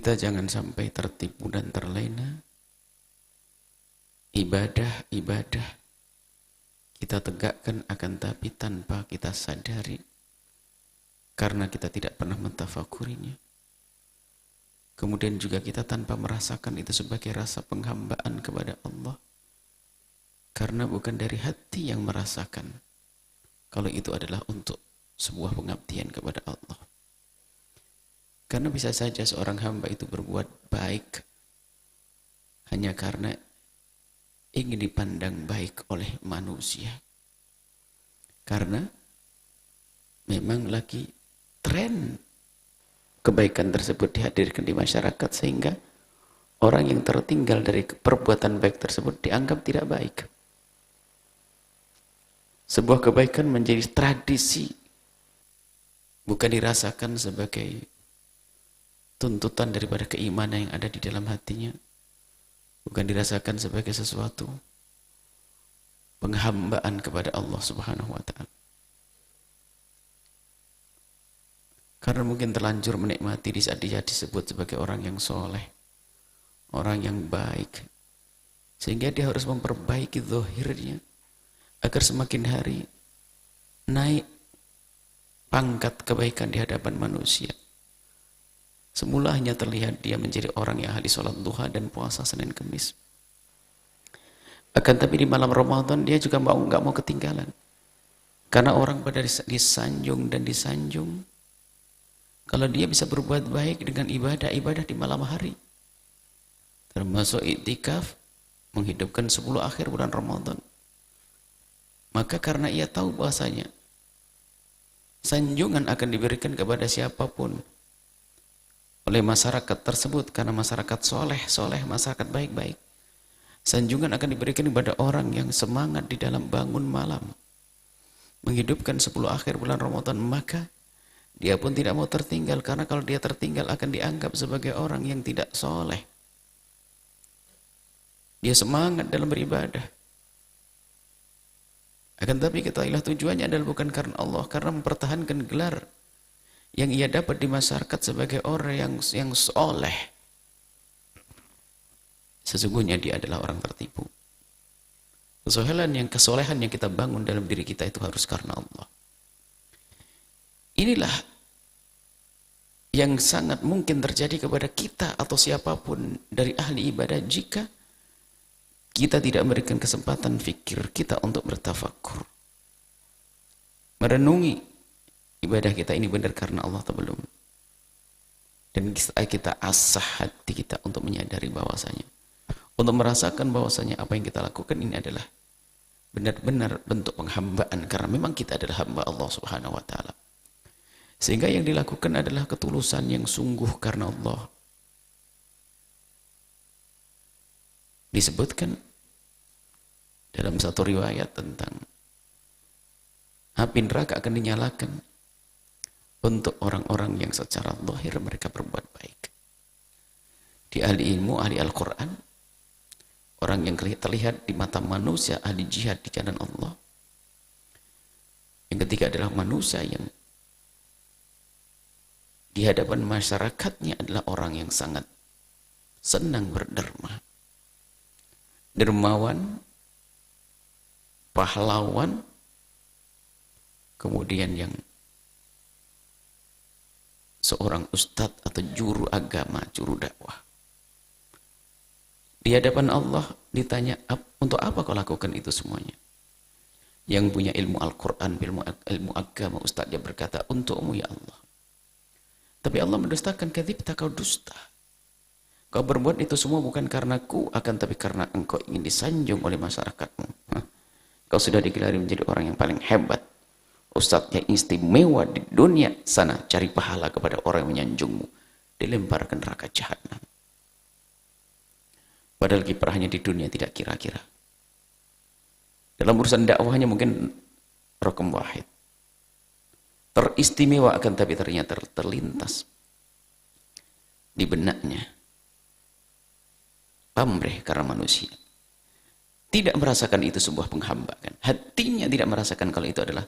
Kita jangan sampai tertipu dan terlena. Ibadah kita tegakkan akan tapi tanpa kita sadari, karena kita tidak pernah mentafakurinya. Kemudian juga kita tanpa merasakan itu sebagai rasa penghambaan kepada Allah, karena bukan dari hati yang merasakan kalau itu adalah untuk sebuah pengabdian kepada Allah. Karena bisa saja seorang hamba itu berbuat baik hanya karena ingin dipandang baik oleh manusia. Karena memang lagi tren kebaikan tersebut dihadirkan di masyarakat, sehingga orang yang tertinggal dari perbuatan baik tersebut dianggap tidak baik. Sebuah kebaikan menjadi tradisi, bukan dirasakan sebagai tuntutan daripada keimanan yang ada di dalam hatinya, bukan dirasakan sebagai sesuatu penghambaan kepada Allah Subhanahu wa Ta'ala. Karena mungkin terlanjur menikmati di saat dia disebut sebagai orang yang soleh, orang yang baik, sehingga dia harus memperbaiki zahirnya agar semakin hari naik pangkat kebaikan di hadapan manusia. Semula hanya terlihat dia menjadi orang yang ahli sholat duha dan puasa Senin Kemis. Akan tapi di malam Ramadan dia juga nggak mau ketinggalan. Karena orang pada disanjung dan disanjung kalau dia bisa berbuat baik dengan ibadah di malam hari. Termasuk iktikaf, menghidupkan 10 akhir bulan Ramadan. Maka karena ia tahu bahasanya sanjungan akan diberikan kepada siapapun oleh masyarakat tersebut, karena masyarakat soleh, masyarakat baik-baik. Sanjungan akan diberikan kepada orang yang semangat di dalam bangun malam, menghidupkan 10 akhir bulan Ramadan, maka dia pun tidak mau tertinggal, karena kalau dia tertinggal akan dianggap sebagai orang yang tidak soleh. Dia semangat dalam beribadah. Akan tapi ketahuilah tujuannya adalah bukan karena Allah, karena mempertahankan gelar yang ia dapat di masyarakat sebagai orang yang soleh. Sesungguhnya dia adalah orang tertipu. Kesolehan yang kita bangun dalam diri kita itu harus karena Allah. Inilah yang sangat mungkin terjadi kepada kita atau siapapun dari ahli ibadah jika kita tidak memberikan kesempatan fikir kita untuk bertafakur, merenungi ibadah kita ini benar karena Allah atau belum. Dan kita asah hati kita untuk menyadari bahwasanya, untuk merasakan bahwasanya apa yang kita lakukan ini adalah benar-benar bentuk penghambaan, karena memang kita adalah hamba Allah Subhanahu wa Ta'ala. Sehingga yang dilakukan adalah ketulusan yang sungguh karena Allah. Disebutkan dalam satu riwayat tentang api neraka akan dinyalakan untuk orang-orang yang secara zahir mereka berbuat baik. Di ahli ilmu, ahli Al-Quran, orang yang terlihat di mata manusia, ahli jihad di jalan Allah. Yang ketiga adalah manusia yang di hadapan masyarakatnya adalah orang yang sangat senang berderma. Dermawan, pahlawan, kemudian yang seorang ustadz atau juru agama, juru dakwah. Di hadapan Allah ditanya, untuk apa kau lakukan itu semuanya? Yang punya ilmu Al-Quran, ilmu agama, ustadz, dia berkata, untukmu ya Allah. Tapi Allah mendustakan, kadzibta, kau dusta. Kau berbuat itu semua bukan karena ku, akan tapi karena engkau ingin disanjung oleh masyarakatmu. Kau sudah digelari menjadi orang yang paling hebat, ustadz yang istimewa di dunia sana, cari pahala kepada orang yang menyanjungmu, dilemparkan neraka jahanam. Padahal kiprahnya di dunia tidak kira-kira. Dalam urusan dakwahnya mungkin rokem wahid, teristimewa, akan tapi ternyata terlintas di benaknya pamrih karena manusia. Tidak merasakan itu sebuah penghambaan. Hatinya tidak merasakan kalau itu adalah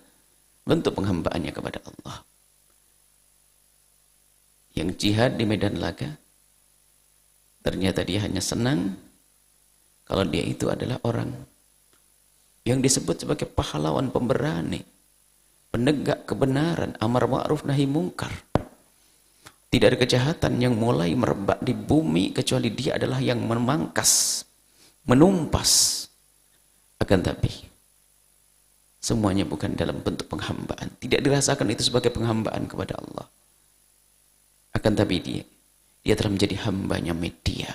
bentuk penghambaannya kepada Allah. Yang jihad di medan laga, Ternyata dia hanya senang kalau dia itu adalah orang yang disebut sebagai pahlawan pemberani, penegak kebenaran, amar ma'ruf nahi mungkar. Tidak ada kejahatan yang mulai merebak di bumi kecuali dia adalah yang memangkas, menumpas. Akan tapi semuanya bukan dalam bentuk penghambaan. Tidak dirasakan itu sebagai penghambaan kepada Allah. Akan tapi dia telah menjadi hambanya media.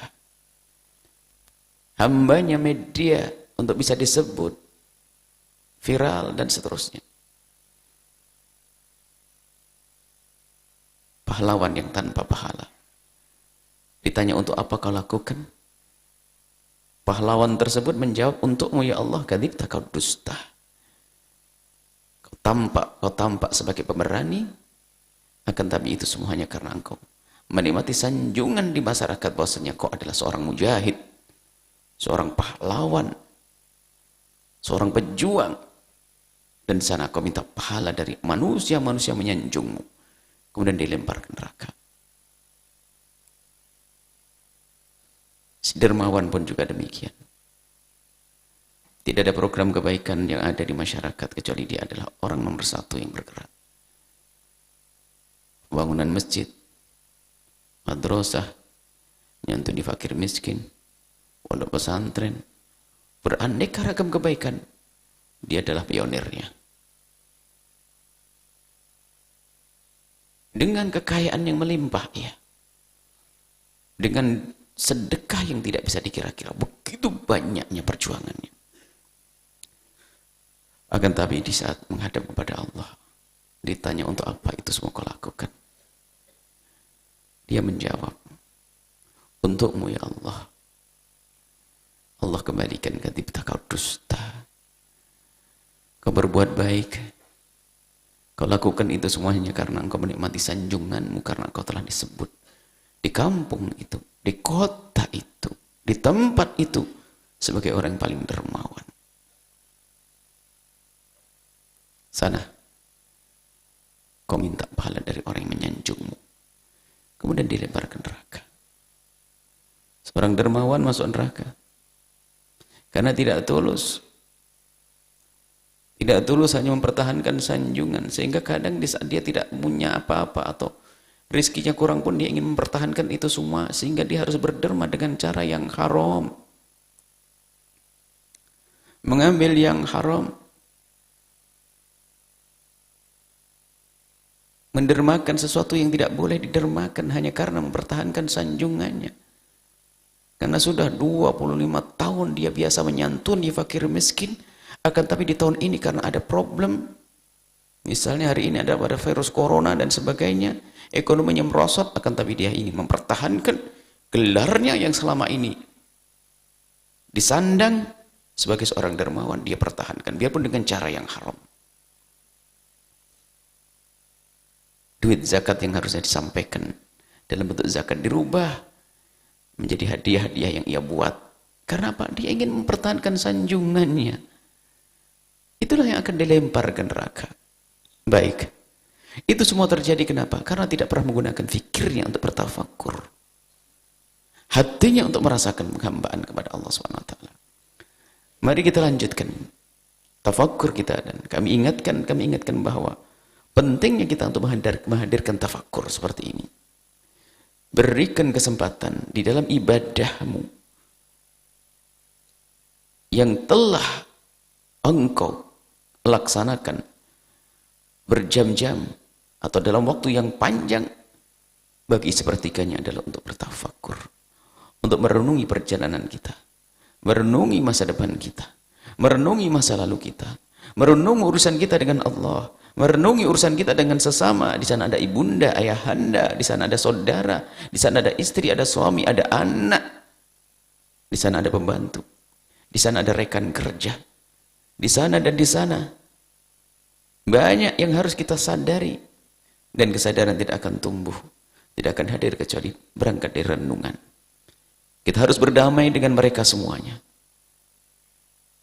Hambanya media untuk bisa disebut viral dan seterusnya. Pahlawan yang tanpa pahala. Ditanya untuk apa kau lakukan? Pahlawan tersebut menjawab, untukmu ya Allah, kadzibta, kau dusta. Kau tampak sebagai pemberani, akan tapi itu semuanya karena engkau menikmati sanjungan di masyarakat bahwasanya kau adalah seorang mujahid, seorang pahlawan, seorang pejuang. Dan di sana kau minta pahala dari manusia-manusia menyanjungmu. Kemudian dilempar ke neraka. Si dermawan pun juga demikian. Tidak ada program kebaikan yang ada di masyarakat kecuali dia adalah orang nomor satu yang bergerak. Bangunan masjid, madrasah, nyantuni fakir miskin, pondok pesantren, beraneka ragam kebaikan. Dia adalah pionirnya. Dengan kekayaan yang melimpah, ya. Dengan sedekah yang tidak bisa dikira-kira, begitu banyaknya perjuangannya. Akan tapi di saat menghadap kepada Allah, ditanya untuk apa itu semua kau lakukan. Dia menjawab, untukmu ya Allah. Allah kembalikan, kadzibta, kau dusta. Kau berbuat baik. Kau lakukan itu semuanya karena engkau menikmati sanjunganmu, karena engkau telah disebut di kampung itu, di kota itu, di tempat itu sebagai orang yang paling dermawan. Sana kau minta pahala dari orang yang menyanjungmu, kemudian dilempar ke neraka. Seorang dermawan masuk neraka karena tidak tulus. Tidak tulus, hanya mempertahankan sanjungan. Sehingga kadang di saat dia tidak punya apa-apa atau rizkinya kurang pun dia ingin mempertahankan itu semua. Sehingga dia harus berderma dengan cara yang haram. Mengambil yang haram. Mendermakan sesuatu yang tidak boleh didermakan hanya karena mempertahankan sanjungannya. Karena sudah 25 tahun dia biasa menyantuni fakir miskin. Akan tapi di tahun ini karena ada problem, misalnya hari ini ada virus corona dan sebagainya, ekonominya merosot, akan tapi dia ingin mempertahankan gelarnya yang selama ini disandang sebagai seorang dermawan, dia pertahankan, biarpun dengan cara yang haram. Duit zakat yang harusnya disampaikan dalam bentuk zakat dirubah menjadi hadiah-hadiah yang ia buat. Karena apa? Dia ingin mempertahankan sanjungannya. Itulah yang akan dilempar ke neraka. Baik. Itu semua terjadi kenapa? Karena tidak pernah menggunakan fikirnya untuk bertafakur. Hatinya untuk merasakan penghambaan kepada Allah SWT. Mari kita lanjutkan tafakur kita, dan kami ingatkan bahwa pentingnya kita untuk menghadirkan tafakur seperti ini. Berikan kesempatan di dalam ibadahmu yang telah engkau laksanakan berjam-jam atau dalam waktu yang panjang, bagi sepertiganya adalah untuk bertafakur, untuk merenungi perjalanan kita, merenungi masa depan kita, merenungi masa lalu kita, merenungi urusan kita dengan Allah, merenungi urusan kita dengan sesama. Di sana ada ibunda, ayahanda, di sana ada saudara, di sana ada istri, ada suami, ada anak, di sana ada pembantu, di sana ada rekan kerja. Di sana dan di sana. Banyak yang harus kita sadari. Dan kesadaran tidak akan tumbuh, tidak akan hadir kecuali berangkat dari renungan. Kita harus berdamai dengan mereka semuanya.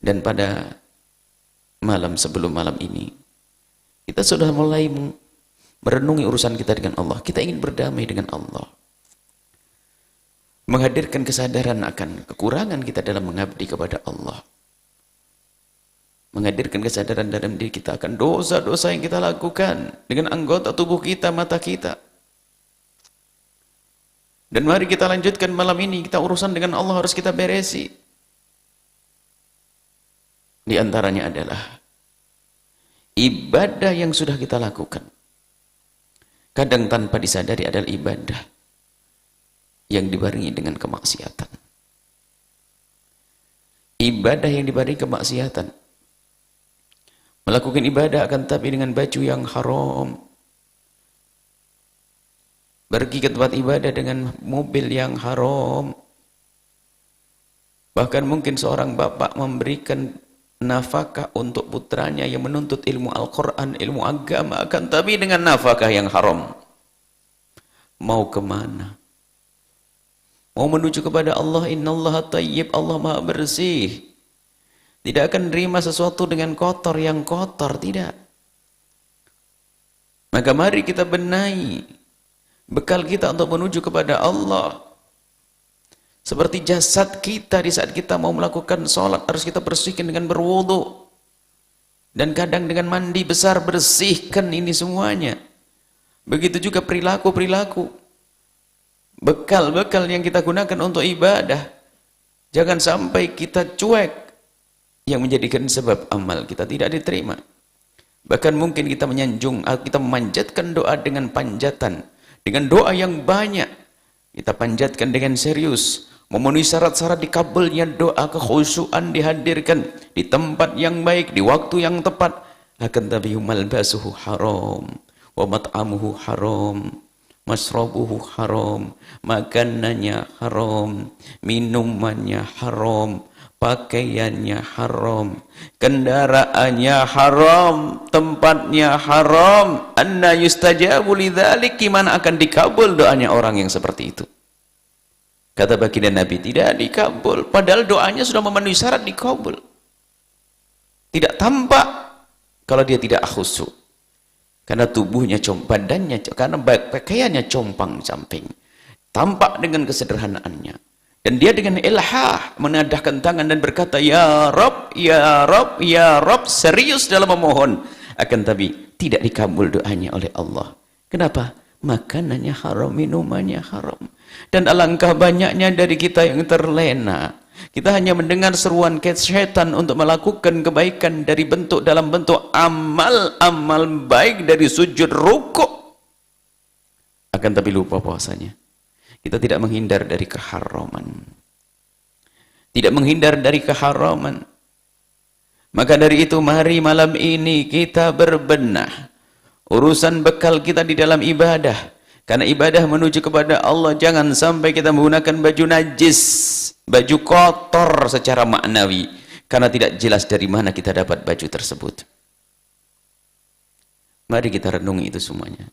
Dan pada malam sebelum malam ini, kita sudah mulai merenungi urusan kita dengan Allah. Kita ingin berdamai dengan Allah. menghadirkan kesadaran akan kekurangan kita dalam mengabdi kepada Allah, menghadirkan kesadaran dalam diri kita akan dosa-dosa yang kita lakukan dengan anggota tubuh kita, mata kita. Dan mari kita lanjutkan malam ini, kita urusan dengan Allah harus kita beresi. Di antaranya adalah ibadah yang sudah kita lakukan, kadang tanpa disadari adalah ibadah yang dibarengi dengan kemaksiatan. Ibadah yang dibarengi kemaksiatan. Melakukan ibadah akan tapi dengan baju yang haram. Pergi ke tempat ibadah dengan mobil yang haram. Bahkan mungkin seorang bapak memberikan nafkah untuk putranya yang menuntut ilmu Al-Quran, ilmu agama, akan tapi dengan nafkah yang haram. Mau kemana? Mau menuju kepada Allah, innallaha thayyib, Allah maha bersih. Tidak akan menerima sesuatu dengan kotor yang kotor, tidak. Maka mari kita benahi bekal kita untuk menuju kepada Allah. Seperti jasad kita di saat kita mau melakukan sholat, harus kita bersihkan dengan berwudu. Dan kadang dengan mandi besar, bersihkan ini semuanya. Begitu juga perilaku-perilaku. Bekal-bekal yang kita gunakan untuk ibadah, jangan sampai kita cuek, yang menjadikan sebab amal kita tidak diterima. Bahkan mungkin kita menyanjung, kita memanjatkan doa dengan panjatan, dengan doa yang banyak, kita panjatkan dengan serius, memenuhi syarat-syarat dikabulnya doa, kekhusyuan dihadirkan di tempat yang baik, di waktu yang tepat. Akan tapi malbasuhu haram, wa mat'amuhu haram, masrabuhu haram, makanannya haram, minumannya haram, pakaiannya haram, kendaraannya haram, tempatnya haram. Anna yustajabu lidzalik, gimana akan dikabul doanya orang yang seperti itu? Kata baginda Nabi, tidak dikabul, padahal doanya sudah memenuhi syarat dikabul. Tidak tampak kalau dia tidak khusyuk. Karena tubuhnya, badannya, karena pakaiannya compang-camping. Tampak dengan kesederhanaannya. Dan dia dengan ilhah menadahkan tangan dan berkata, Ya Rabb, Ya Rabb, Ya Rabb, serius dalam memohon. Akan tapi tidak dikabul doanya oleh Allah. Kenapa? Makanannya haram, minumannya haram. Dan alangkah banyaknya dari kita yang terlena. Kita hanya mendengar seruan syaitan untuk melakukan kebaikan dari dalam bentuk amal baik dari sujud rukuk. Akan tapi lupa puasanya. Kita tidak menghindar dari keharaman. Tidak menghindar dari keharaman. Maka dari itu mari malam ini kita berbenah. Urusan bekal kita di dalam ibadah. Karena ibadah menuju kepada Allah, jangan sampai kita menggunakan baju najis, baju kotor secara maknawi. Karena tidak jelas dari mana kita dapat baju tersebut. Mari kita renungi itu semuanya.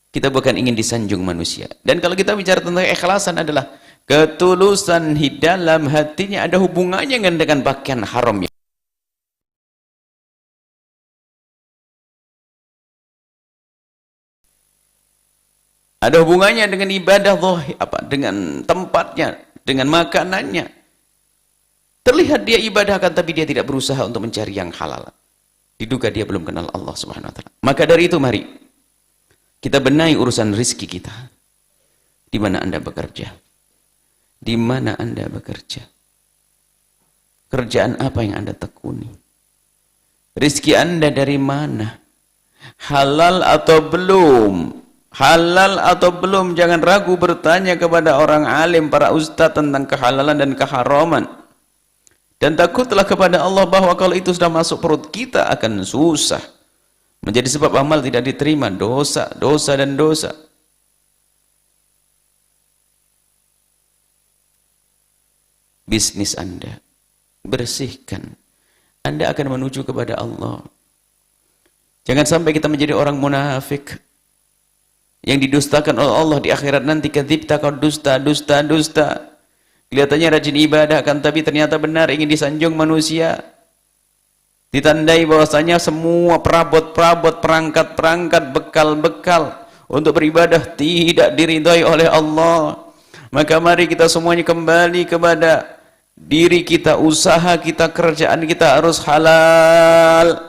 Kita bukan ingin disanjung manusia. Dan kalau kita bicara tentang ikhlasan adalah ketulusan di dalam hatinya, ada hubungannya dengan pakaian haram. Ada hubungannya dengan ibadah dengan tempatnya, dengan makanannya. Terlihat dia ibadah akan tapi dia tidak berusaha untuk mencari yang halal. Diduga dia belum kenal Allah Subhanahu wa taala. Maka dari itu mari kita benahi urusan rizki kita. Di mana Anda bekerja? Di mana Anda bekerja? Kerjaan apa yang Anda tekuni? Rizki Anda dari mana? Halal atau belum? Halal atau belum? Jangan ragu bertanya kepada orang alim, para ustadz tentang kehalalan dan keharaman. Dan takutlah kepada Allah bahwa kalau itu sudah masuk perut kita akan susah. Menjadi sebab amal tidak diterima, dosa, dosa dan dosa. Bisnis Anda, bersihkan. Anda akan menuju kepada Allah. Jangan sampai kita menjadi orang munafik yang didustakan oleh Allah di akhirat nanti. Kadzibta, kau dusta, dusta, dusta. Kelihatannya rajin ibadah kan, tapi ternyata benar ingin disanjung manusia. Ditandai bahwasanya semua perabot-perabot, perangkat-perangkat, bekal-bekal untuk beribadah tidak diridhai oleh Allah. Maka mari kita semuanya kembali kepada diri kita, usaha kita, kerjaan kita harus halal.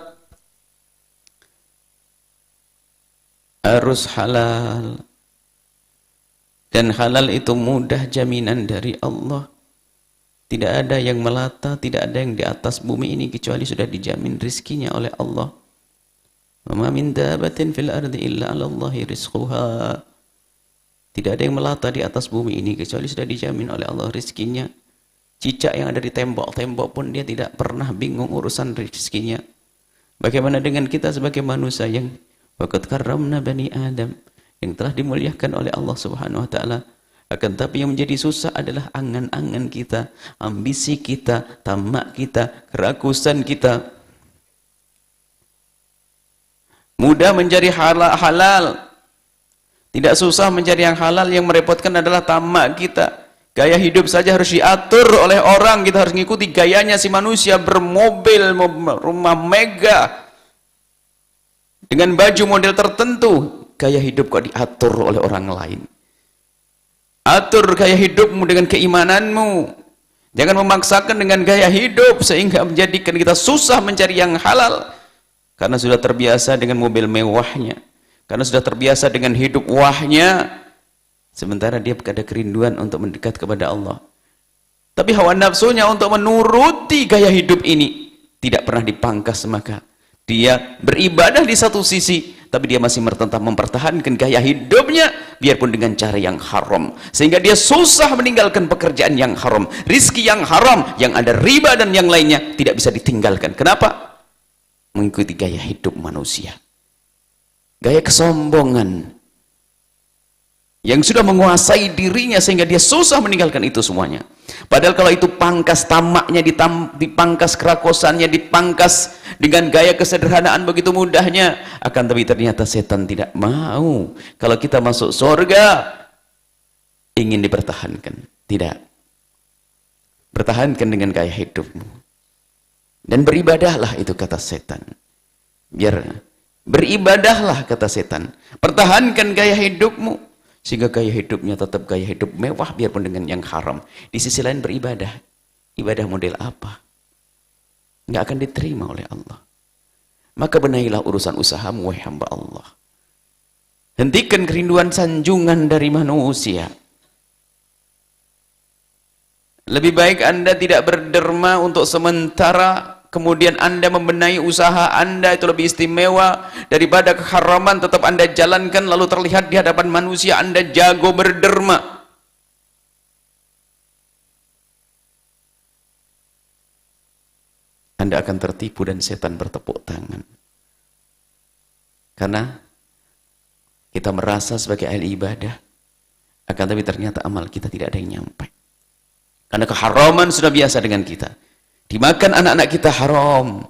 Harus halal. Dan halal itu mudah, jaminan dari Allah. Tidak ada yang melata, tidak ada yang di atas bumi ini kecuali sudah dijamin rizkinya oleh Allah. Wa ma min dabatin fil ardi illa 'ala Allahi rizquha. Tidak ada yang melata di atas bumi ini kecuali sudah dijamin oleh Allah rizkinya. Cicak yang ada di tembok-tembok pun dia tidak pernah bingung urusan rizkinya. Bagaimana dengan kita sebagai manusia yang waqad karramna bani Adam, yang telah dimuliakan oleh Allah Subhanahu wa taala. Akan tapi yang menjadi susah adalah angan-angan kita, ambisi kita, tamak kita, kerakusan kita. Mudah mencari halal. Tidak susah mencari yang halal, yang merepotkan adalah tamak kita. Gaya hidup saja harus diatur oleh orang, kita harus mengikuti gayanya si manusia, bermobil, rumah mega, dengan baju model tertentu. Gaya hidup kok diatur oleh orang lain. Atur gaya hidupmu dengan keimananmu. Jangan memaksakan dengan gaya hidup sehingga menjadikan kita susah mencari yang halal. Karena sudah terbiasa dengan mobil mewahnya. Karena sudah terbiasa dengan hidup wahnya. Sementara dia ada kerinduan untuk mendekat kepada Allah. Tapi hawa nafsunya untuk menuruti gaya hidup ini tidak pernah dipangkas, maka dia beribadah di satu sisi, tapi dia masih tetap mempertahankan gaya hidupnya, biarpun dengan cara yang haram. Sehingga dia susah meninggalkan pekerjaan yang haram. Rizki yang haram, yang ada riba dan yang lainnya, tidak bisa ditinggalkan. Kenapa? Mengikuti gaya hidup manusia. Gaya kesombongan. Yang sudah menguasai dirinya sehingga dia susah meninggalkan itu semuanya. Padahal kalau itu pangkas tamaknya, dipangkas kerakusannya, dipangkas dengan gaya kesederhanaan begitu mudahnya. Akan tapi ternyata setan tidak mau. Kalau kita masuk surga, ingin dipertahankan. Tidak. Pertahankan dengan gaya hidupmu. Dan beribadahlah, itu kata setan. Beribadahlah, kata setan. Pertahankan gaya hidupmu. Sehingga gaya hidupnya tetap gaya hidup mewah, biarpun dengan yang haram. Di sisi lain beribadah. Ibadah model apa? Nggak akan diterima oleh Allah. Maka benahilah urusan usahamu, wahai hamba Allah. Hentikan kerinduan sanjungan dari manusia. Lebih baik Anda tidak berderma untuk sementara, kemudian Anda membenahi usaha Anda, itu lebih istimewa daripada keharaman tetap Anda jalankan lalu terlihat di hadapan manusia Anda jago berderma. Anda akan tertipu dan setan bertepuk tangan. Karena kita merasa sebagai ahli ibadah, akan tapi ternyata amal kita tidak ada yang nyampe. Karena keharaman sudah biasa dengan kita. Dimakan anak-anak kita haram.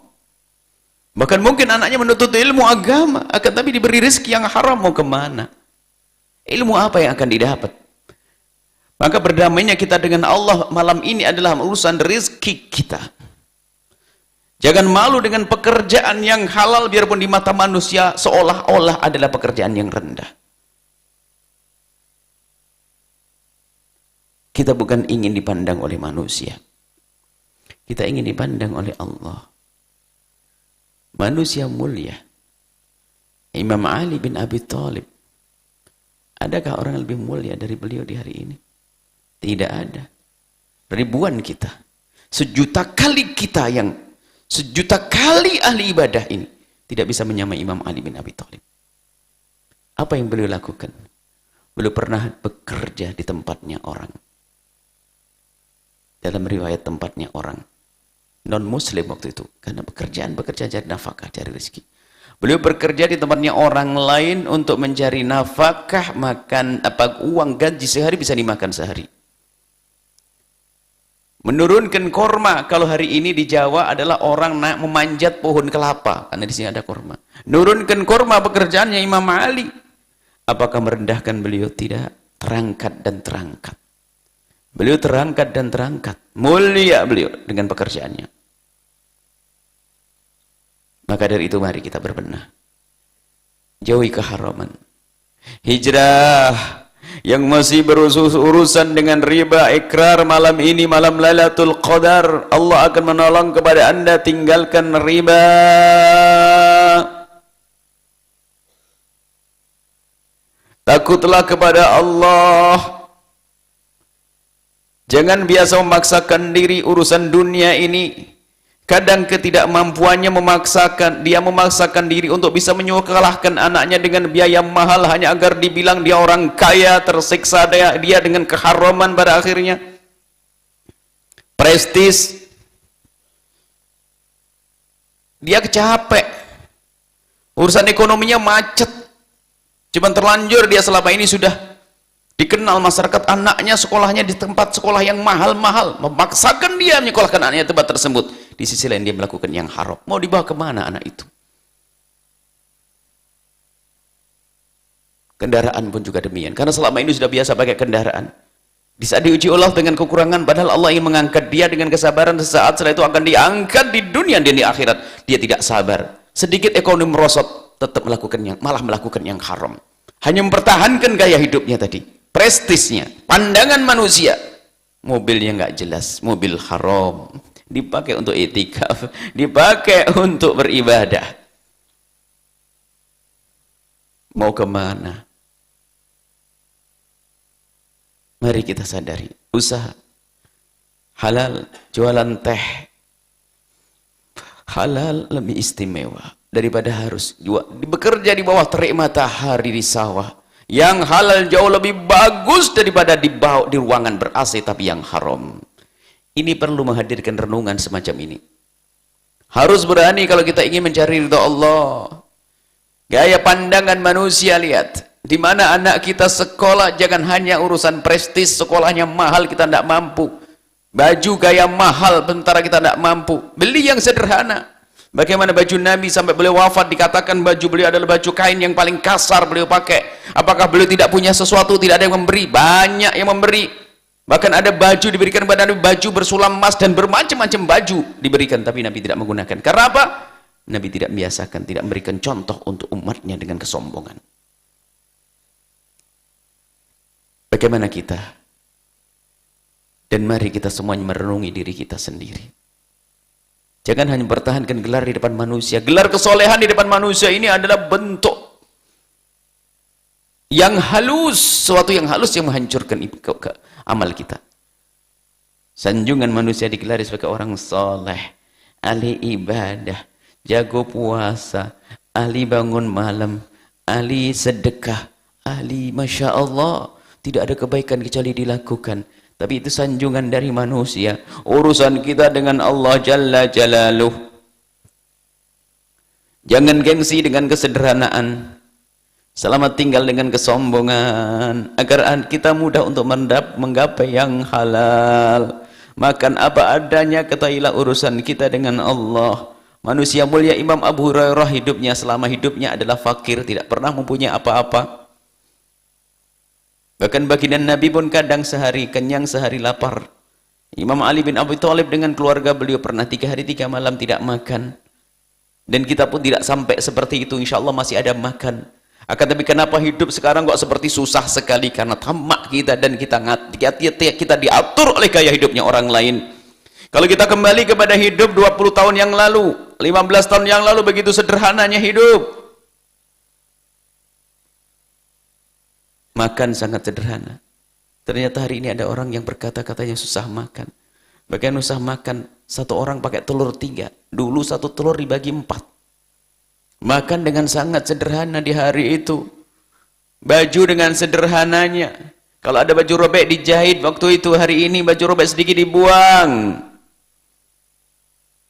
Bahkan mungkin anaknya menuntut ilmu agama, akan tapi diberi rezeki yang haram, mau kemana? Ilmu apa yang akan didapat? Maka berdamainya kita dengan Allah malam ini adalah urusan rezeki kita. Jangan malu dengan pekerjaan yang halal, biarpun di mata manusia seolah-olah adalah pekerjaan yang rendah. Kita bukan ingin dipandang oleh manusia. Kita ingin dipandang oleh Allah. Manusia mulia. Imam Ali bin Abi Thalib. Adakah orang yang lebih mulia dari beliau di hari ini? Tidak ada. Ribuan kita. Sejuta kali kita yang sejuta kali ahli ibadah ini tidak bisa menyamai Imam Ali bin Abi Thalib. Apa yang beliau lakukan? Beliau pernah bekerja di tempatnya orang. Dalam riwayat tempatnya orang non-muslim waktu itu, karena pekerjaan cari nafkah, cari rezeki. Beliau bekerja di tempatnya orang lain untuk mencari nafkah, makan uang gaji sehari bisa dimakan sehari. Menurunkan korma, kalau hari ini di Jawa adalah orang memanjat pohon kelapa, karena di sini ada korma. Nurunkan korma pekerjaannya Imam Ali. Apakah merendahkan beliau? Tidak. Terangkat dan terangkat. Beliau terangkat dan terangkat. Mulia beliau dengan pekerjaannya. Maka dari itu mari kita berbenah. Jauhi keharaman. Hijrah. yang masih berurusan dengan riba, ikrar malam ini malam Lailatul Qadar, Allah akan menolong kepada Anda, tinggalkan riba. Takutlah kepada Allah. Jangan biasa memaksakan diri urusan dunia ini. Kadang ketidakmampuannya memaksakan diri untuk bisa menyekolahkan anaknya dengan biaya mahal hanya agar dibilang dia orang kaya, tersiksa dia dengan keharaman pada akhirnya. Prestis. Dia capek. Urusan ekonominya macet. Cuman terlanjur dia selama ini sudah dikenal masyarakat, anaknya sekolahnya di tempat sekolah yang mahal-mahal, memaksakan dia menyekolahkan anaknya di tempat tersebut. Di sisi lain dia melakukan yang haram. Mau dibawa kemana anak itu? Kendaraan pun juga demikian, karena selama ini sudah biasa pakai kendaraan. Di saat diuji Allah dengan kekurangan, padahal Allah yang mengangkat dia dengan kesabaran, sesaat setelah itu akan diangkat di dunia dan di akhirat. Dia tidak sabar, sedikit ekonomi merosot, tetap malah melakukan yang haram. Hanya mempertahankan gaya hidupnya tadi, prestisnya, pandangan manusia. Mobilnya nggak jelas, mobil haram, dipakai untuk itikaf, dipakai untuk beribadah. Mau kemana? Mari kita sadari, usaha halal, jualan teh halal lebih istimewa daripada harus bekerja di bawah terik matahari di sawah. Yang halal jauh lebih bagus daripada di ruangan ber-AC tapi yang haram. Ini perlu menghadirkan renungan semacam ini. Harus berani kalau kita ingin mencari ridha Allah. Gaya pandangan manusia, lihat. Di mana anak kita sekolah, jangan hanya urusan prestis, sekolahnya mahal kita tidak mampu. Baju gaya mahal, sementara kita tidak mampu. Beli yang sederhana. Bagaimana baju Nabi sampai beliau wafat dikatakan baju beliau adalah baju kain yang paling kasar beliau pakai. Apakah beliau tidak punya sesuatu? Tidak ada yang memberi. Banyak yang memberi. Bahkan ada baju diberikan kepada Nabi, baju bersulam emas dan bermacam-macam baju diberikan, tapi Nabi tidak menggunakan. Karena apa? Nabi tidak membiasakan, tidak memberikan contoh untuk umatnya dengan kesombongan. Bagaimana kita? Dan mari kita semuanya merenungi diri kita sendiri. Jangan hanya mempertahankan gelar di depan manusia. Gelar kesolehan di depan manusia ini adalah bentuk yang halus, sesuatu yang halus yang menghancurkan amal kita. Sanjungan manusia digelari sebagai orang soleh, ahli ibadah, jago puasa, ahli bangun malam, ahli sedekah, ahli Masya Allah. Tidak ada kebaikan kecuali dilakukan. Tapi itu sanjungan dari manusia. Urusan kita dengan Allah Jalla Jalaluh. Jangan gengsi dengan kesederhanaan. Selamat tinggal dengan kesombongan. Agar kita mudah untuk menggapai yang halal. Makan apa adanya, ketahuilah urusan kita dengan Allah. Manusia mulia Imam Abu Hurairah hidupnya selama hidupnya adalah fakir, tidak pernah mempunyai apa-apa. Bahkan baginda Nabi pun kadang sehari kenyang, sehari lapar. Imam Ali bin Abi Thalib dengan keluarga beliau pernah 3 hari 3 malam tidak makan. Dan kita pun tidak sampai seperti itu, insya Allah masih ada makan. Akan tapi kenapa hidup sekarang kok seperti susah sekali? Karena tamak kita dan kita diatur oleh gaya hidupnya orang lain. Kalau kita kembali kepada hidup 20 tahun yang lalu, 15 tahun yang lalu, begitu sederhananya hidup. Makan sangat sederhana. Ternyata hari ini ada orang yang berkata-katanya susah makan. Bagian susah makan, satu orang pakai telur 3. Dulu satu telur dibagi 4. Makan dengan sangat sederhana di hari itu. Baju dengan sederhananya. Kalau ada baju robek dijahit waktu itu, hari ini baju robek sedikit dibuang.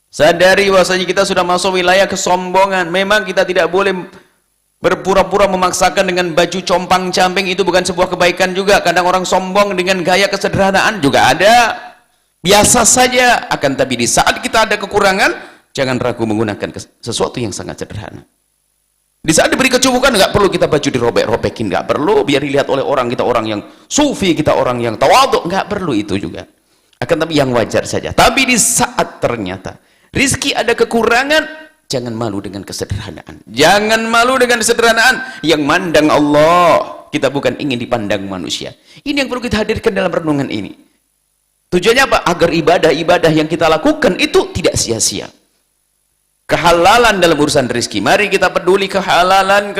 Sadari bahwasanya kita sudah masuk wilayah kesombongan. Memang kita tidak boleh berpura-pura memaksakan dengan baju compang-camping, itu bukan sebuah kebaikan juga. Kadang orang sombong dengan gaya kesederhanaan juga ada. Biasa saja. Akan tapi di saat kita ada kekurangan, jangan ragu menggunakan sesuatu yang sangat sederhana. Di saat diberi kecukupan, nggak perlu kita baju dirobek-robekin, nggak perlu biar dilihat oleh orang kita orang yang sufi, kita orang yang tawadhu, nggak perlu itu juga. Akan tapi yang wajar saja. Tapi di saat ternyata rizki ada kekurangan, jangan malu dengan kesederhanaan. Jangan malu dengan kesederhanaan. Yang mandang Allah. Kita bukan ingin dipandang manusia. Ini yang perlu kita hadirkan dalam renungan ini. Tujuannya apa? Agar ibadah-ibadah yang kita lakukan itu tidak sia-sia. Kehalalan dalam urusan rezeki. Mari kita peduli kehalalan.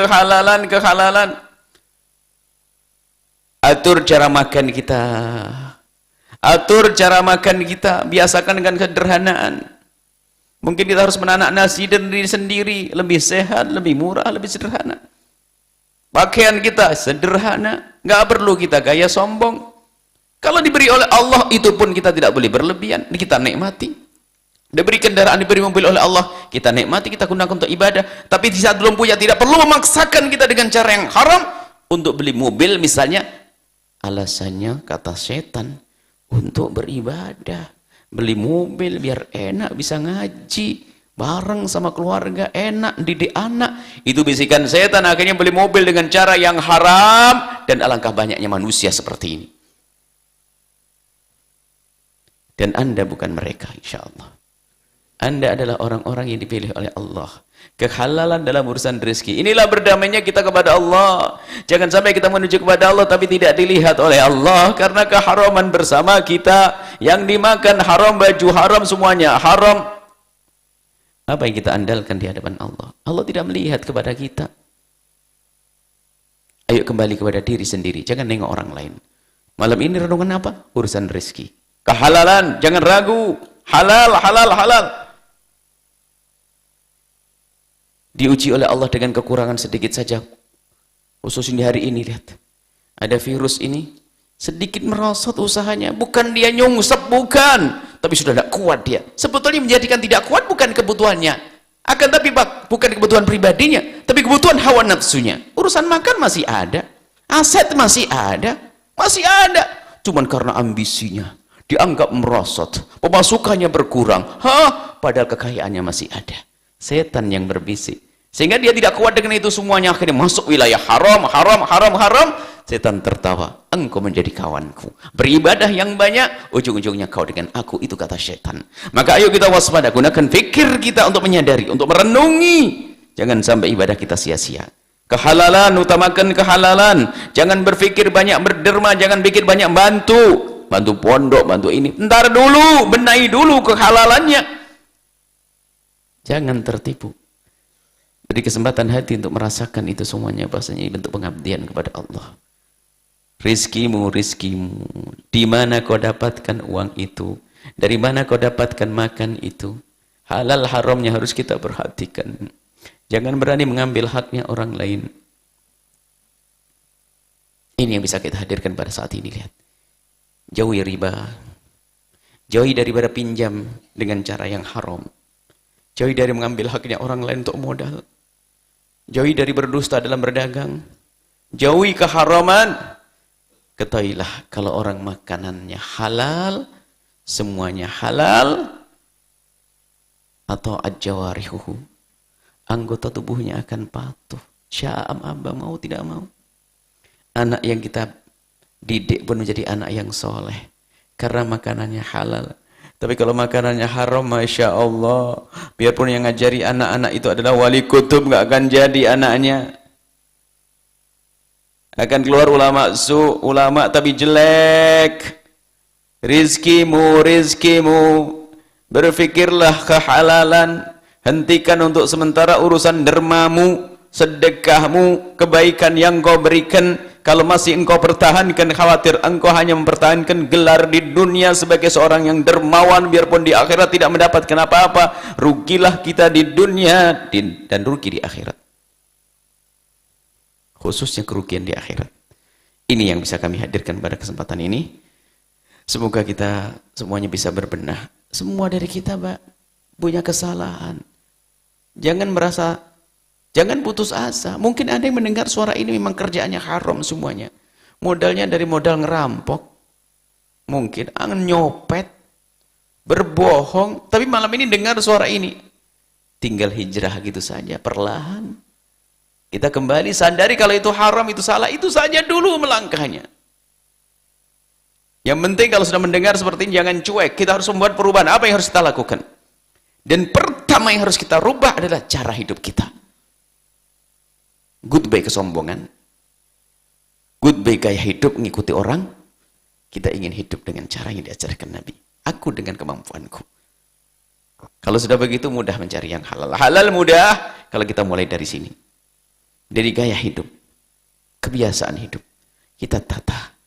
Atur cara makan kita. Atur cara makan kita. Biasakan dengan sederhanaan. Mungkin kita harus menanak nasi dan diri sendiri. Lebih sehat, lebih murah, lebih sederhana. Pakaian kita sederhana. Nggak perlu kita gaya sombong. Kalau diberi oleh Allah, itu pun kita tidak boleh berlebihan. Kita nikmati. Diberi kendaraan, diberi mobil oleh Allah, kita nikmati, kita gunakan untuk ibadah. Tapi di saat belum punya, tidak perlu memaksakan kita dengan cara yang haram untuk beli mobil misalnya. Alasannya kata setan untuk beribadah. Beli mobil biar enak bisa ngaji bareng sama keluarga, enak didik anak. Itu bisikan setan, akhirnya beli mobil dengan cara yang haram. Dan alangkah banyaknya manusia seperti ini. Dan Anda bukan mereka, insya Allah. Anda adalah orang-orang yang dipilih oleh Allah. Kehalalan dalam urusan rezeki. Inilah berdamainya kita kepada Allah. Jangan sampai kita menuju kepada Allah tapi tidak dilihat oleh Allah. Karena keharaman bersama kita. Yang dimakan haram, baju haram, semuanya haram. Apa yang kita andalkan di hadapan Allah? Allah tidak melihat kepada kita. Ayo kembali kepada diri sendiri. Jangan nengok orang lain. Malam ini renungan apa? Urusan rezeki. Kehalalan, jangan ragu. Halal, halal, halal. Diuji oleh Allah dengan kekurangan sedikit saja. Khususnya di hari ini, lihat. Ada virus ini, sedikit merosot usahanya. Bukan dia nyungsep, bukan. Tapi sudah tidak kuat dia. Sebetulnya menjadikan tidak kuat bukan kebutuhannya. Akan tapi bukan kebutuhan pribadinya. Tapi kebutuhan hawa nafsunya. Urusan makan masih ada. Aset masih ada. Masih ada. Cuman karena ambisinya. Dianggap merosot, pemasukannya berkurang. Padahal kekayaannya masih ada. Setan yang berbisik. Sehingga dia tidak kuat dengan itu semuanya. Akhirnya masuk wilayah haram, haram, haram, haram. Setan tertawa. Engkau menjadi kawanku. Beribadah yang banyak, ujung-ujungnya kau dengan aku. Itu kata setan. Maka ayo kita waspada. Gunakan fikir kita untuk menyadari, untuk merenungi. Jangan sampai ibadah kita sia-sia. Kehalalan, utamakan kehalalan. Jangan berpikir banyak berderma, jangan pikir banyak bantu. Bantu pondok, bantu ini. Ntar dulu, benahi dulu kehalalannya. Jangan tertipu. Beri kesempatan hati untuk merasakan itu semuanya. Bahasanya bentuk pengabdian kepada Allah. Rizkimu, rizkimu. Di mana kau dapatkan uang itu? Dari mana kau dapatkan makan itu? Halal haramnya harus kita perhatikan. Jangan berani mengambil haknya orang lain. Ini yang bisa kita hadirkan pada saat ini. Lihat. Jauhi riba. Jauhi daripada pinjam dengan cara yang haram. Jauhi dari mengambil haknya orang lain untuk modal. Jauhi dari berdusta dalam berdagang. Jauhi keharaman. Ketahuilah kalau orang makanannya halal, semuanya halal, atau ajawarihuhu, anggota tubuhnya akan patuh. Sya'am aba, mau tidak mau. Anak yang kita didik pun menjadi anak yang soleh karena makanannya halal. Tapi kalau makanannya haram, Masya Allah, biarpun yang ngajari anak-anak itu adalah wali kutub, nggak akan jadi anaknya. Akan keluar ulama ulama tapi jelek. Rizkimu, rizkimu, berfikirlah kehalalan. Hentikan untuk sementara urusan dermamu, sedekahmu, kebaikan yang kau berikan. Kalau masih engkau pertahankan, khawatir engkau hanya mempertahankan gelar di dunia sebagai seorang yang dermawan, biarpun di akhirat tidak mendapatkan apa-apa. Rugilah kita di dunia dan rugi di akhirat. Khususnya kerugian di akhirat. Ini yang bisa kami hadirkan pada kesempatan ini. Semoga kita semuanya bisa berbenah. Semua dari kita, Pak, punya kesalahan. Jangan merasa, jangan putus asa. Mungkin ada yang mendengar suara ini memang kerjaannya haram semuanya. Modalnya dari modal ngerampok. Mungkin nyopet, berbohong. Tapi malam ini dengar suara ini. Tinggal hijrah gitu saja, perlahan. Kita kembali sadari kalau itu haram, itu salah. Itu saja dulu melangkahnya. Yang penting kalau sudah mendengar seperti ini, jangan cuek. Kita harus membuat perubahan. Apa yang harus kita lakukan? Dan pertama yang harus kita rubah adalah cara hidup kita. Goodbye kesombongan. Goodbye gaya hidup mengikuti orang. Kita ingin hidup dengan cara yang diajarkan Nabi. Aku dengan kemampuanku. Kalau sudah begitu mudah mencari yang halal. Halal mudah kalau kita mulai dari sini. Dari gaya hidup. Kebiasaan hidup. Kita tata.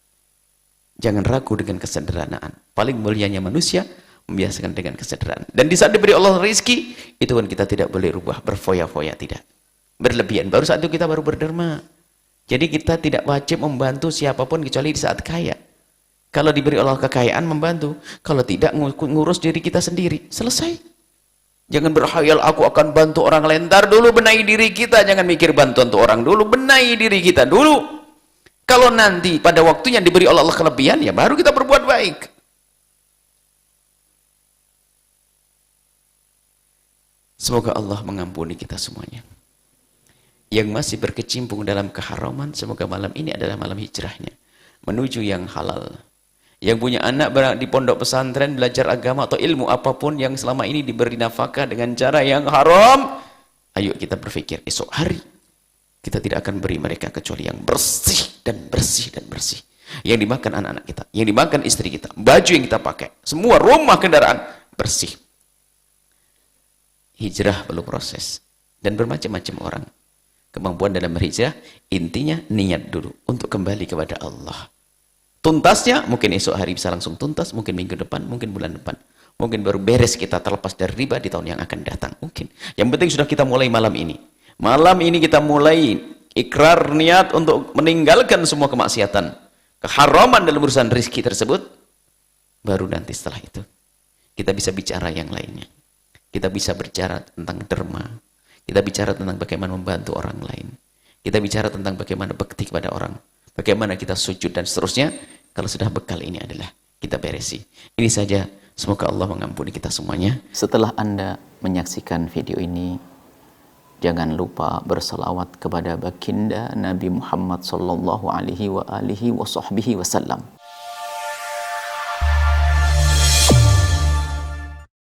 Jangan ragu dengan kesederhanaan. Paling mulianya manusia membiasakan dengan kesederhanaan. Dan di saat diberi Allah rezeki, itu kan kita tidak boleh rubah, berfoya-foya, tidak. Berlebihan. Baru saat itu kita baru berderma. Jadi kita tidak wajib membantu siapapun kecuali di saat kaya. Kalau diberi Allah kekayaan membantu. Kalau tidak ngurus diri kita sendiri. Selesai. Jangan berkhayal aku akan bantu orang lain. Ntar dulu benahi diri kita. Jangan mikir bantuan untuk orang dulu. Benahi diri kita dulu. Kalau nanti pada waktunya diberi Allah kelebihan, ya baru kita berbuat baik. Semoga Allah mengampuni kita semuanya. Yang masih berkecimpung dalam keharaman, semoga malam ini adalah malam hijrahnya. Menuju yang halal. Yang punya anak di pondok pesantren, belajar agama atau ilmu apapun yang selama ini diberi nafkah dengan cara yang haram. Ayo kita berpikir, esok hari kita tidak akan beri mereka kecuali yang bersih dan bersih dan bersih. Yang dimakan anak-anak kita, yang dimakan istri kita, baju yang kita pakai, semua rumah kendaraan bersih. Hijrah perlu proses. Dan bermacam-macam orang. Kemampuan dalam berhijrah, intinya niat dulu untuk kembali kepada Allah. Tuntasnya, mungkin esok hari bisa langsung tuntas, mungkin minggu depan, mungkin bulan depan. Mungkin baru beres kita terlepas dari riba di tahun yang akan datang. Mungkin. Yang penting sudah kita mulai malam ini. Malam ini kita mulai ikrar niat untuk meninggalkan semua kemaksiatan. Keharaman dalam urusan rezeki tersebut. Baru nanti setelah itu, kita bisa bicara yang lainnya. Kita bisa bicara tentang derma. Kita bicara tentang bagaimana membantu orang lain. Kita bicara tentang bagaimana bekti kepada orang. Bagaimana kita sujud dan seterusnya. Kalau sudah bekal ini adalah kita beresi. Ini saja. Semoga Allah mengampuni kita semuanya. Setelah Anda menyaksikan video ini, jangan lupa berselawat kepada baginda Nabi Muhammad sallallahu alaihi wa alihi wa sahbihi wasallam.